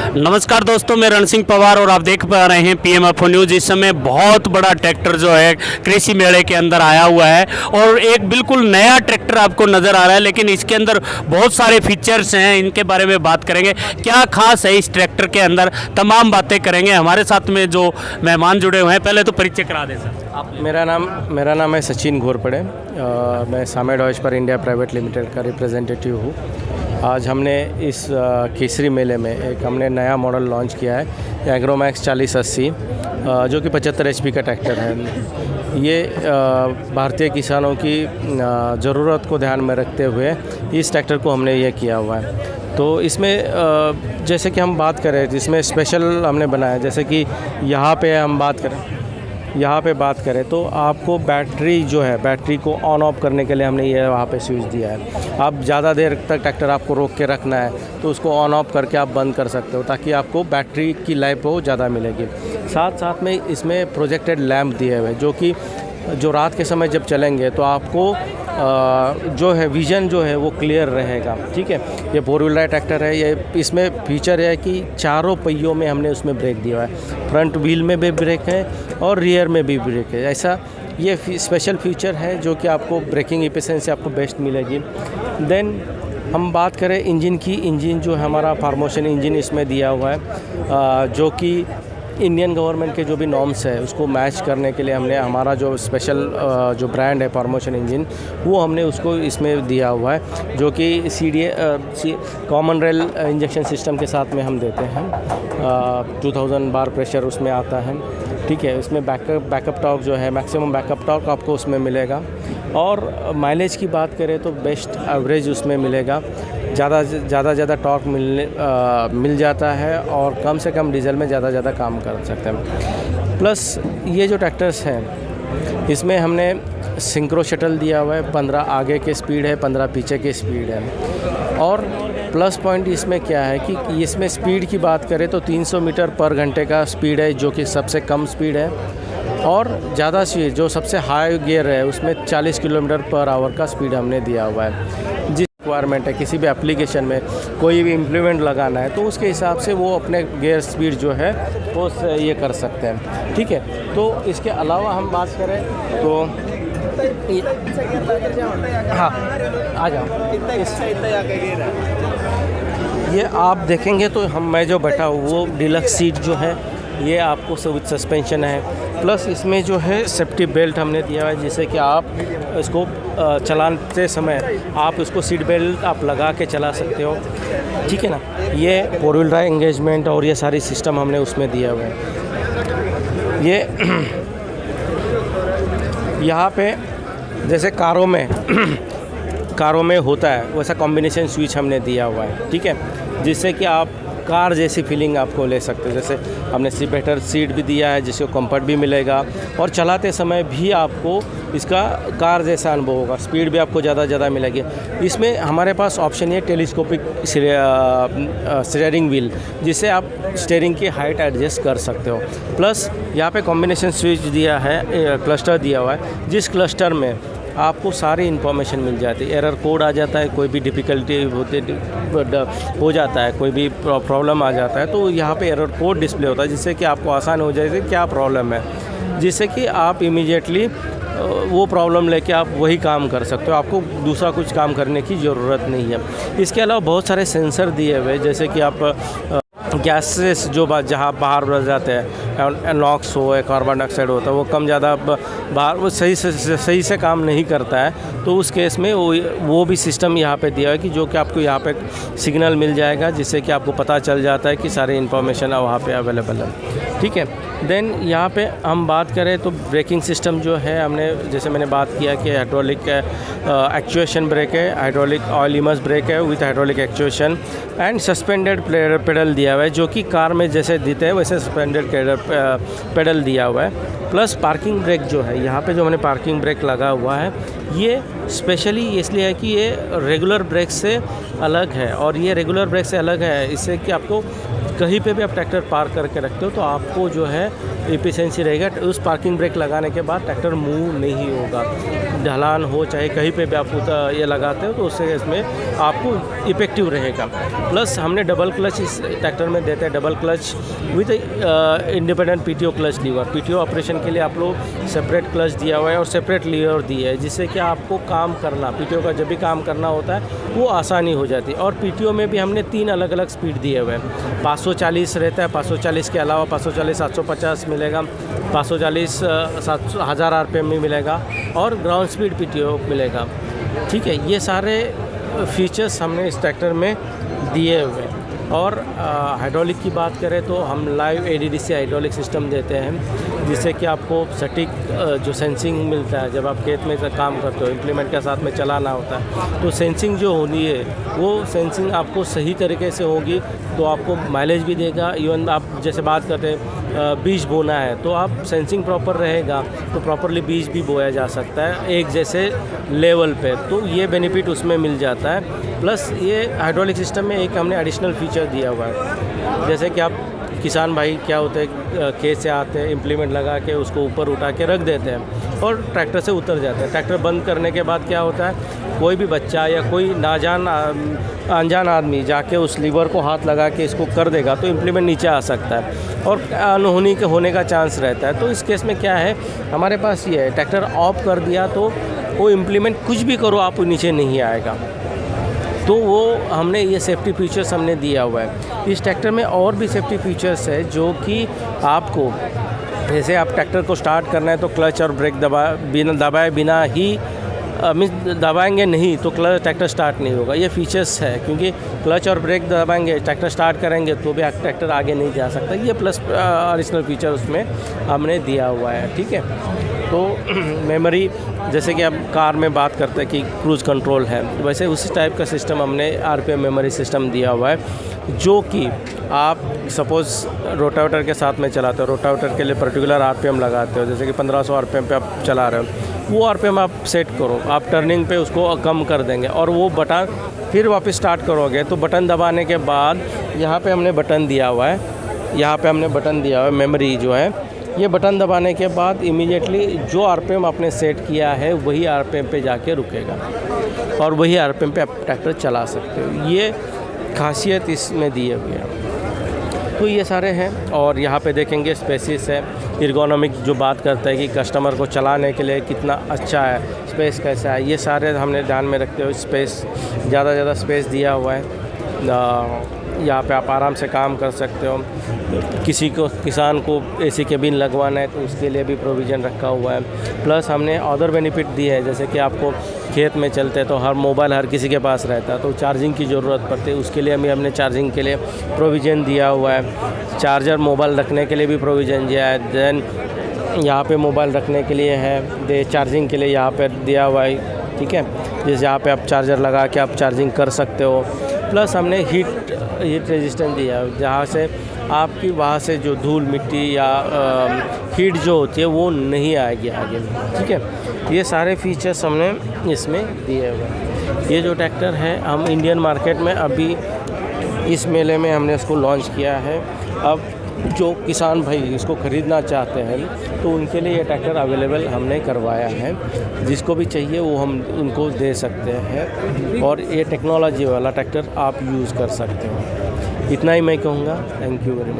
नमस्कार दोस्तों, मैं रण सिंह पवार और आप देख पा रहे हैं पीएमएफओ न्यूज़। इस समय बहुत बड़ा ट्रैक्टर जो है कृषि मेले के अंदर आया हुआ है और एक बिल्कुल नया ट्रैक्टर आपको नज़र आ रहा है, लेकिन इसके अंदर बहुत सारे फीचर्स हैं। इनके बारे में बात करेंगे, क्या खास है इस ट्रैक्टर के अंदर, तमाम बातें करेंगे। हमारे साथ में जो मेहमान जुड़े हुए हैं, पहले तो परिचय करा दें सर आप। मेरा नाम है सचिन घोरपड़े। मैं सामे डॉयच पर इंडिया प्राइवेट लिमिटेड का रिप्रेजेंटेटिव हूँ। आज हमने इस केसरी मेले में एक हमने नया मॉडल लॉन्च किया है, एग्रोमैक्स 4080, जो कि 75 HP का ट्रैक्टर है। ये भारतीय किसानों की ज़रूरत को ध्यान में रखते हुए इस ट्रैक्टर को हमने ये किया हुआ है। तो इसमें जैसे कि हम बात करें, इसमें स्पेशल हमने बनाया, जैसे कि यहाँ पे बात करें तो आपको बैटरी जो है, बैटरी को ऑन ऑफ करने के लिए हमने ये वहाँ पे स्विच दिया है। आप ज़्यादा देर तक ट्रैक्टर आपको रोक के रखना है तो उसको ऑन ऑफ करके आप बंद कर सकते हो, ताकि आपको बैटरी की लाइफ वो ज़्यादा मिलेगी। साथ में इसमें प्रोजेक्टेड लैंप दिए हुए, जो रात के समय जब चलेंगे तो आपको जो है विज़न जो है वो क्लियर रहेगा। ठीक है, ये 4 व्हीलर ट्रैक्टर है। ये इसमें फीचर है कि चारों पहियों में हमने उसमें ब्रेक दिया है, फ्रंट व्हील में भी ब्रेक है और रियर में भी ब्रेक है। ऐसा ये स्पेशल फीचर है जो कि आपको ब्रेकिंग एफिशिएंसी आपको बेस्ट मिलेगी। देन हम बात करें इंजन की, इंजन जो हमारा फॉर्मोशन इंजन इसमें दिया हुआ है, जो कि इंडियन गवर्नमेंट के जो भी नॉर्म्स है उसको मैच करने के लिए हमने हमारा जो स्पेशल जो ब्रांड है फॉर्मोशन इंजन, वो हमने उसको इसमें दिया हुआ है, जो कि CDA common rail injection system के साथ में हम देते हैं। 2000 बार प्रेशर उसमें आता है। ठीक है, उसमें बैकअप टॉर्क जो है, मैक्सिमम बैकअप टॉर्क आपको उसमें मिलेगा। और माइलेज की बात करें तो बेस्ट एवरेज उसमें मिलेगा, ज़्यादा टॉर्क मिल जाता है और कम से कम डीजल में ज़्यादा काम कर सकते हैं। प्लस ये जो ट्रैक्टर्स हैं इसमें हमने सिंक्रो शटल दिया हुआ है, 15 आगे के स्पीड है, 15 पीछे के स्पीड है। और प्लस पॉइंट इसमें क्या है कि इसमें स्पीड की बात करें तो 300 मीटर पर घंटे का स्पीड है, जो कि सबसे कम स्पीड है। और ज़्यादा स्पीड जो सबसे हाई गियर है उसमें 40 किलोमीटर पर आवर का स्पीड हमने दिया हुआ है। जिस रिक्वायरमेंट है किसी भी एप्लीकेशन में कोई भी इम्प्लीमेंट लगाना है तो उसके हिसाब से वो अपने गियर स्पीड जो है वो ये कर सकते हैं। ठीक है, तो इसके अलावा हम बात करें तो हाँ आ जाओ, ये आप देखेंगे तो मैं जो बैठा हूँ वो डीलक्स सीट जो है ये आपको विद सस्पेंशन है। प्लस इसमें जो है सेफ्टी बेल्ट हमने दिया है, जिससे कि आप इसको चलाते समय आप इसको सीट बेल्ट आप लगा के चला सकते हो। ठीक है ना, ये 4 व्हीलर एंगेजमेंट और ये सारी सिस्टम हमने उसमें दिया हुआ है। ये यहाँ पे जैसे कारों में होता है वैसा कॉम्बिनेशन स्विच हमने दिया हुआ है। ठीक है, जिससे कि आप कार जैसी फीलिंग आपको ले सकते हो। जैसे हमने बेटर सीट भी दिया है जिसको कंफर्ट भी मिलेगा और चलाते समय भी आपको इसका कार जैसा अनुभव होगा, स्पीड भी आपको ज़्यादा मिलेगी। इसमें हमारे पास ऑप्शन है टेलीस्कोपिक स्टीयरिंग व्हील, जिससे आप स्टीयरिंग की हाइट एडजस्ट कर सकते हो। प्लस यहाँ पे कॉम्बिनेशन स्विच दिया है, क्लस्टर दिया हुआ है, जिस क्लस्टर में आपको सारी इन्फॉर्मेशन मिल जाती है। एरर कोड आ जाता है, कोई भी डिफ़िकल्टी हो जाता है, कोई भी प्रॉब्लम आ जाता है तो यहाँ पे एरर कोड डिस्प्ले होता है, जिससे कि आपको आसान हो जाए कि क्या प्रॉब्लम है, जिससे कि आप इमीडिएटली वो प्रॉब्लम लेके आप वही काम कर सकते हो, आपको दूसरा कुछ काम करने की ज़रूरत नहीं है। इसके अलावा बहुत सारे सेंसर दिए हुए, जैसे कि आप गैसेस जो जहाँ बाहर बढ़ जाते हैं, नॉक्स हो या कार्बन डाइऑक्साइड होता है, वो कम ज़्यादा बाहर वो सही से काम नहीं करता है, तो उस केस में वो भी सिस्टम यहाँ पे दिया है कि जो कि आपको यहाँ पे सिग्नल मिल जाएगा, जिससे कि आपको पता चल जाता है कि सारी इन्फॉर्मेशन वहाँ पे अवेलेबल है। ठीक है, देन यहाँ पे हम बात करें तो ब्रेकिंग सिस्टम जो है, हमने जैसे मैंने बात किया कि हाइड्रोलिक एक्चुएशन ब्रेक है, हाइड्रोलिक ऑयल इमर्स ब्रेक है with hydraulic actuation and suspended pedal दिया हुआ है, जो कि कार में जैसे देते हैं वैसे सस्पेंडेड पेडल दिया हुआ है। प्लस पार्किंग ब्रेक जो है, यहाँ पे जो मैंने पार्किंग ब्रेक लगा हुआ है, ये स्पेशली इसलिए है कि ये रेगुलर ब्रेक से अलग है। और ये रेगुलर ब्रेक से अलग है इससे कि आपको कहीं पे भी आप ट्रैक्टर पार्क करके रखते हो तो आपको जो है एफिशिएंसी रहेगा। उस पार्किंग ब्रेक लगाने के बाद ट्रैक्टर मूव नहीं होगा, ढलान हो चाहे कहीं पे भी आप ये लगाते हो तो उससे इसमें आपको इफेक्टिव रहेगा। प्लस हमने डबल क्लच इस ट्रैक्टर में देते हैं, double clutch with independent PTO clutch lever. PTO operation के लिए आप लोग सेपरेट क्लच दिया हुआ है और सेपरेट लीवर दिया है, जिससे कि आपको काम करना, पीटीओ का जब भी काम करना होता है वो आसानी हो जाती है। और पीटीओ में भी हमने 3 अलग अलग स्पीड दिए हुए हैं। 540 रहता है, 540 के अलावा 540 750 मिलेगा, 540 1000 RPM में मिलेगा और ग्राउंड स्पीड पीटीओ मिलेगा। ठीक है, ये सारे फीचर्स हमने इस ट्रैक्टर में दिए हुए हैं। और हाइड्रोलिक की बात करें तो हम लाइव ADDC हाइड्रोलिक सिस्टम देते हैं, जिससे कि आपको सटीक जो सेंसिंग मिलता है। जब आप खेत में काम करते हो, इम्प्लीमेंट के साथ में चलाना होता है, तो सेंसिंग जो होनी है वो सेंसिंग आपको सही तरीके से होगी तो आपको माइलेज भी देगा। इवन आप जैसे बात करते हैं बीज बोना है तो आप सेंसिंग प्रॉपर रहेगा तो प्रॉपरली बीज भी बोया जा सकता है एक जैसे लेवल पे, तो ये बेनिफिट उसमें मिल जाता है। प्लस ये हाइड्रोलिक सिस्टम में एक हमने एडिशनल फीचर दिया हुआ है, जैसे कि आप किसान भाई क्या होते हैं खेत से आते हैं, इम्प्लीमेंट लगा के उसको ऊपर उठा के रख देते हैं और ट्रैक्टर से उतर जाते हैं। ट्रैक्टर बंद करने के बाद क्या होता है, कोई भी बच्चा या कोई अनजान आदमी जाके उस लीवर को हाथ लगा के इसको कर देगा तो इम्प्लीमेंट नीचे आ सकता है और अनहोनी के होने का चांस रहता है। तो इस केस में क्या है, हमारे पास ये है, ट्रैक्टर ऑफ कर दिया तो वो इम्प्लीमेंट कुछ भी करो आप नीचे नहीं आएगा। तो वो हमने ये सेफ्टी फीचर्स हमने दिया हुआ है। इस ट्रैक्टर में और भी सेफ्टी फीचर्स है जो कि आपको, जैसे आप ट्रैक्टर को स्टार्ट करना है तो क्लच और ब्रेक दबाए बिना ही दबाएंगे नहीं तो ट्रैक्टर स्टार्ट नहीं होगा। ये फीचर्स है, क्योंकि क्लच और ब्रेक दबाएंगे ट्रैक्टर स्टार्ट करेंगे तो भी ट्रैक्टर आगे नहीं जा सकता। ये प्लस एडिशनल फीचर उसमें हमने दिया हुआ है। ठीक है, तो मेमोरी, जैसे कि आप कार में बात करते हैं कि क्रूज़ कंट्रोल है, वैसे उसी टाइप का सिस्टम हमने RPM मेमोरी सिस्टम दिया हुआ है, जो कि आप सपोज़ रोटावेटर के साथ में चलाते हो, रोटावेटर के लिए पर्टिकुलर RPM लगाते हो, जैसे कि 1500 RPM पे आप चला रहे हो, वो RPM आप सेट करो, आप टर्निंग पे उसको कम कर देंगे और वो बटन फिर वापस स्टार्ट करोगे तो बटन दबाने के बाद यहाँ पे हमने बटन दिया हुआ है, यहाँ पे हमने बटन दिया हुआ है मेमोरी जो है, ये बटन दबाने के बाद इमीडिएटली जो RPM आपने सेट किया है वही RPM पे जाके रुकेगा और वही RPM पे आप ट्रैक्टर चला सकते हो। ये खासियत इसमें दिए हुए हैं। तो ये सारे हैं और यहाँ पे देखेंगे स्पेसिस है, एर्गोनॉमिक जो बात करता है कि कस्टमर को चलाने के लिए कितना अच्छा है, स्पेस कैसा है, ये सारे हमने ध्यान में रखते हुए स्पेस ज़्यादा स्पेस दिया हुआ है। यहाँ पे आप आराम से काम कर सकते हो। किसान को AC केबिन लगवाना है तो उसके लिए भी प्रोविज़न रखा हुआ है। प्लस हमने अदर बेनिफिट दिए हैं, जैसे कि आपको खेत में चलते हैं तो हर मोबाइल हर किसी के पास रहता है तो चार्जिंग की ज़रूरत पड़ती है, उसके लिए भी हमने चार्जिंग के लिए प्रोविज़न दिया हुआ है। चार्जर मोबाइल रखने के लिए भी प्रोविज़न दिया है। देन यहाँ पे मोबाइल रखने के लिए है, चार्जिंग के लिए यहाँ पे दिया हुआ है। ठीक है, जैसे यहाँ पे आप चार्जर लगा के आप चार्जिंग कर सकते हो। प्लस हमने हीट रेजिस्टेंस दिया है, जहाँ से आपकी वहाँ से जो धूल मिट्टी या हीट जो होती है वो नहीं आएगी आगे में। ठीक है, ये सारे फीचर्स हमने इसमें दिए हुए हैं। ये जो ट्रैक्टर है हम इंडियन मार्केट में अभी इस मेले में हमने इसको लॉन्च किया है। अब जो किसान भाई इसको ख़रीदना चाहते हैं तो उनके लिए ये ट्रैक्टर अवेलेबल हमने करवाया है, जिसको भी चाहिए वो हम उनको दे सकते हैं और ये टेक्नोलॉजी वाला ट्रैक्टर आप यूज़ कर सकते हो। इतना ही मैं कहूँगा। Thank you very much.